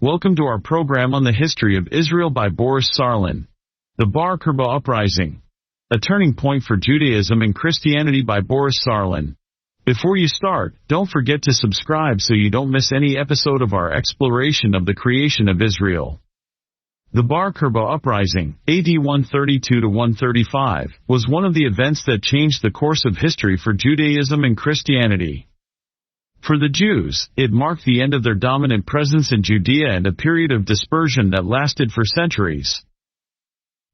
Welcome to our program on the history of Israel by Boris Sarlan. The Bar Korhba Uprising, a turning point for Judaism and Christianity by Boris Sarlan. Before you start, don't forget to subscribe so you don't miss any episode of our exploration of the creation of Israel. The Bar Korhba Uprising, AD 132–135, was one of the events that changed the course of history for Judaism and Christianity. For the Jews, it marked the end of their dominant presence in Judea and a period of dispersion that lasted for centuries.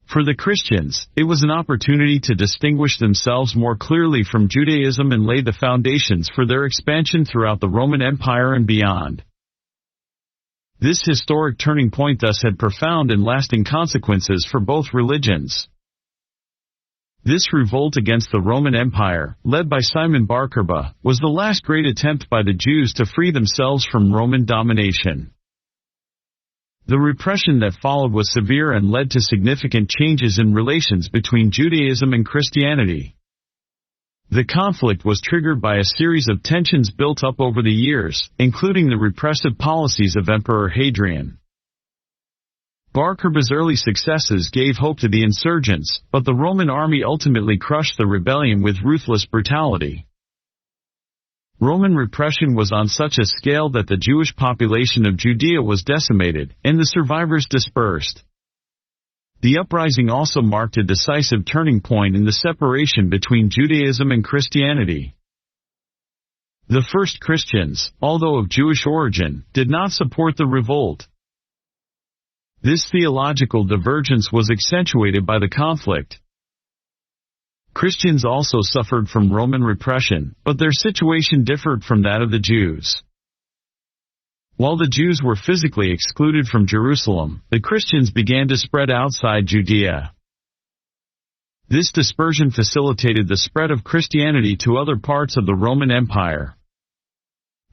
For the Christians, it was an opportunity to distinguish themselves more clearly from Judaism and lay the foundations for their expansion throughout the Roman Empire and beyond. This historic turning point thus had profound and lasting consequences for both religions. This revolt against the Roman Empire, led by Simon Bar Korhba, was the last great attempt by the Jews to free themselves from Roman domination. The repression that followed was severe and led to significant changes in relations between Judaism and Christianity. The conflict was triggered by a series of tensions built up over the years, including the repressive policies of Emperor Hadrian. Bar Korhba's early successes gave hope to the insurgents, but the Roman army ultimately crushed the rebellion with ruthless brutality. Roman repression was on such a scale that the Jewish population of Judea was decimated, and the survivors dispersed. The uprising also marked a decisive turning point in the separation between Judaism and Christianity. The first Christians, although of Jewish origin, did not support the revolt. This theological divergence was accentuated by the conflict. Christians also suffered from Roman repression, but their situation differed from that of the Jews. While the Jews were physically excluded from Jerusalem, the Christians began to spread outside Judea. This dispersion facilitated the spread of Christianity to other parts of the Roman Empire.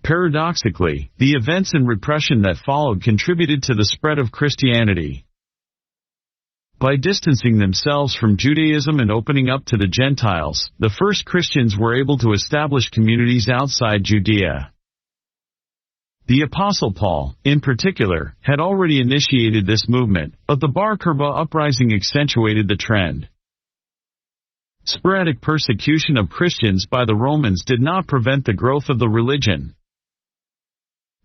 Paradoxically, the events and repression that followed contributed to the spread of Christianity. By distancing themselves from Judaism and opening up to the Gentiles, the first Christians were able to establish communities outside Judea. The Apostle Paul, in particular, had already initiated this movement, but the Bar Korhba Uprising accentuated the trend. Sporadic persecution of Christians by the Romans did not prevent the growth of the religion.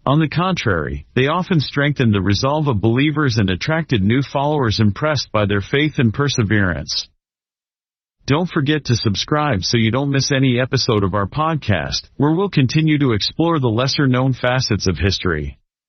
On the contrary, they often strengthened the resolve of believers and attracted new followers impressed by their faith and perseverance. Don't forget to subscribe so you don't miss any episode of our podcast, where we'll continue to explore the lesser-known facets of history.